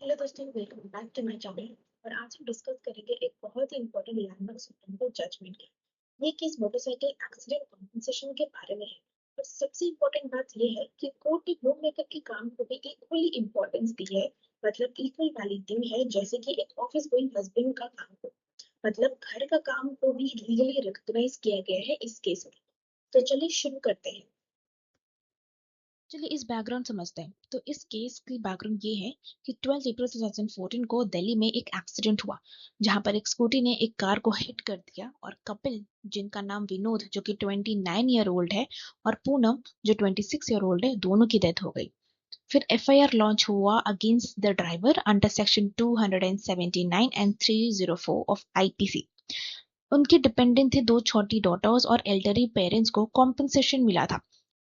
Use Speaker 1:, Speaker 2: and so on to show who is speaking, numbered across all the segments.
Speaker 1: Hello दोस्तों, welcome back to my channel. और आज हम डिस्कस करेंगे एक बहुत ही important landmark supreme court judgment है। ये केस मोटरसाइकिल एक्सीडेंट कॉम्पेंसेशन के बारे में है। और सबसे इम्पोर्टेंट बात ये है कि कोर्ट ने होम मेकर के काम को भी इक्वली इम्पोर्टेंस दी है। मतलब इक्वल वैल्यू दी है, जैसे कि एक ऑफिस गोइंग हस्बैंड का काम को, मतलब घर का काम को भी लीगली रिकॉग्नाइज किया गया है इस केस में। तो चलिए शुरू करते हैं।
Speaker 2: चलिए इस बैकग्राउंड समझते हैं। तो इस केस की बैकग्राउंड ये है कि 12 अप्रैल 2014 को दिल्ली में एक एक्सीडेंट हुआ जहां पर एक स्कूटी ने एक कार को हिट कर दिया और कपिल, जिनका नाम विनोद जो कि 29 ईयर ओल्ड है, और पूनम जो 26 ईयर ओल्ड है, दोनों की डेथ हो गई। फिर एफआईआर लॉन्च हुआ against the driver under section 279 and 304 of IPC. उनके डिपेंडेंट थे दो छोटी डॉटर्स और एल्डरली पेरेंट्स को कॉम्पनसेशन मिला था,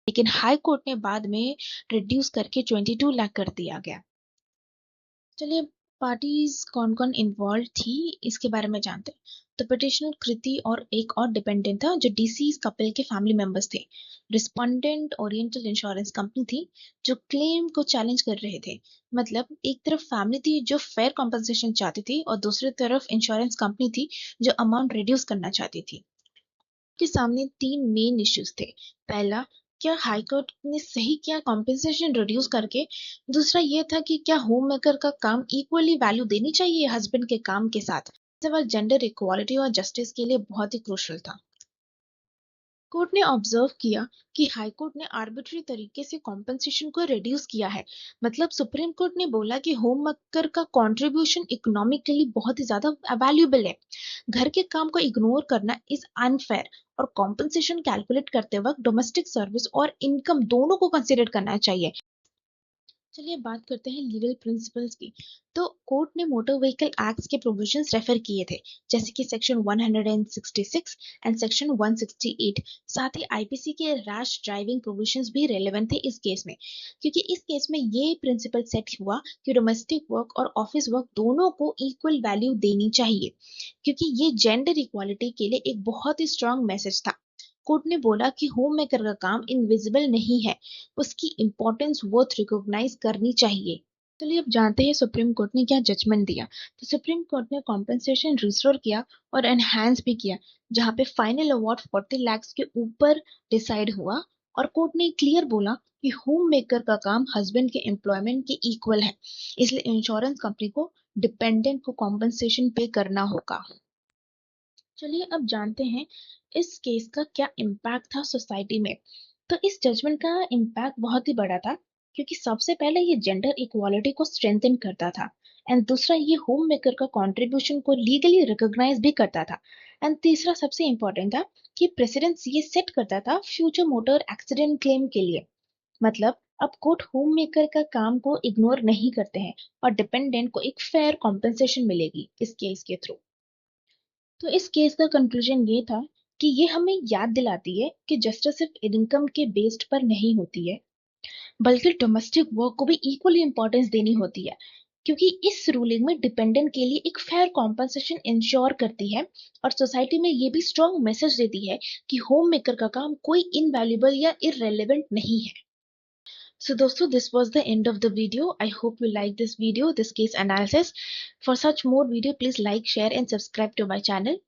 Speaker 2: लेकिन हाई कोर्ट ने बाद में रिड्यूस करके 22 लाख कर दिया गया। चलिए पार्टीज कौन कौन इन्वॉल्व थी इसके बारे में जानते हैं। तो पिटिशनर कृति और एक और डिपेंडेंट था जो डिसीज कपल के फैमिली मेंबर्स थे। रिस्पोंडेंट ओरिएंटल इंश्योरेंस कंपनी थी जो क्लेम को चैलेंज कर रहे थे। मतलब एक तरफ फैमिली थी जो फेयर कॉम्पनसेशन चाहती थी और दूसरी तरफ इंश्योरेंस कंपनी थी जो अमाउंट रिड्यूस करना चाहती थी। के सामने तीन मेन इश्यूज थे। पहला, क्या हाईकोर्ट ने सही किया कॉम्पेंसेशन रिड्यूस करके। दूसरा ये था कि क्या होम मेकर का काम इक्वली वैल्यू देनी चाहिए हस्बैंड के काम के साथ। सवाल जेंडर इक्वालिटी और जस्टिस के लिए बहुत ही क्रूशल था। कोर्ट ने ऑब्जर्व किया कि हाई कोर्ट ने आर्बिट्री तरीके से कॉम्पेंसेशन को रिड्यूस किया है। मतलब सुप्रीम कोर्ट ने बोला कि होम मेकर का कंट्रीब्यूशन इकोनॉमिकली बहुत ही ज्यादा वैल्यूएबल है। घर के काम को इग्नोर करना इज अनफेयर और कॉम्पेंसेशन कैलकुलेट करते वक्त डोमेस्टिक सर्विस और इनकम दोनों को कंसिडर करना चाहिए। चलिए बात करते हैं लीगल प्रिंसिपल्स की। तो कोर्ट ने मोटर व्हीकल एक्ट्स के प्रोविजंस रेफर किए थे, जैसे कि सेक्शन 166 एंड सेक्शन 168। साथ ही आईपीसी के रैश ड्राइविंग प्रोविजंस भी रेलेवेंट थे इस केस में, क्योंकि इस केस में ये प्रिंसिपल सेट हुआ कि डोमेस्टिक वर्क और ऑफिस वर्क दोनों को इक्वल वैल्यू देनी चाहिए, क्योंकि ये जेंडर इक्वालिटी के लिए एक बहुत ही स्ट्रांग मैसेज था। कोर्ट ने बोला कि होम मेकर का काम इनविजिबल नहीं है, उसकी इम्पोर्टेंस वर्थ रिकॉग्नाइज करनी चाहिए। चलिए अब जानते हैं सुप्रीम कोर्ट ने क्या जजमेंट दिया। तो सुप्रीम कोर्ट ने कॉम्पेंसेशन रिस्टोर किया और एनहांस भी किया, जहां पे फाइनल अवार्ड 40 लाख के ऊपर डिसाइड हुआ। और कोर्ट ने क्लियर बोला कि होम मेकर का काम हस्बैंड के एम्प्लॉयमेंट के इक्वल है, इसलिए इंश्योरेंस कंपनी को डिपेंडेंट को कॉम्पेंसेशन पे करना होगा। चलिए अब जानते हैं इस केस का क्या इम्पैक्ट था सोसाइटी में। तो इस जजमेंट का इम्पैक्ट बहुत ही बड़ा था, क्योंकि सबसे पहले ये जेंडर इक्वालिटी को स्ट्रेंथन करता था। एंड दूसरा, ये होम मेकर का कंट्रीब्यूशन को लीगली रिकॉग्नाइज भी करता था। एंड तीसरा सबसे इम्पोर्टेंट था कि प्रेसिडेंस ये सेट करता था फ्यूचर मोटर एक्सीडेंट क्लेम के लिए। मतलब अब कोर्ट होम मेकर का काम को इग्नोर नहीं करते हैं और डिपेंडेंट को एक फेयर कॉम्पेंसेशन मिलेगी इस केस के थ्रू। तो इस केस का कंक्लूजन ये था कि ये हमें याद दिलाती है कि जस्टिस सिर्फ इनकम के बेस्ड पर नहीं होती है, बल्कि डोमेस्टिक वर्क को भी इक्वली इंपॉर्टेंस देनी होती है, क्योंकि इस रूलिंग में डिपेंडेंट के लिए एक फेयर कॉम्पनसेशन इंश्योर करती है और सोसाइटी में ये भी स्ट्रॉन्ग मैसेज देती है कि होम मेकर का काम कोई इनवैल्यूएबल या इररेलेवेंट नहीं है। So दोस्तों, this was the end of the video. I hope you like this video, this case analysis. For such more video, please like, share and subscribe to my channel.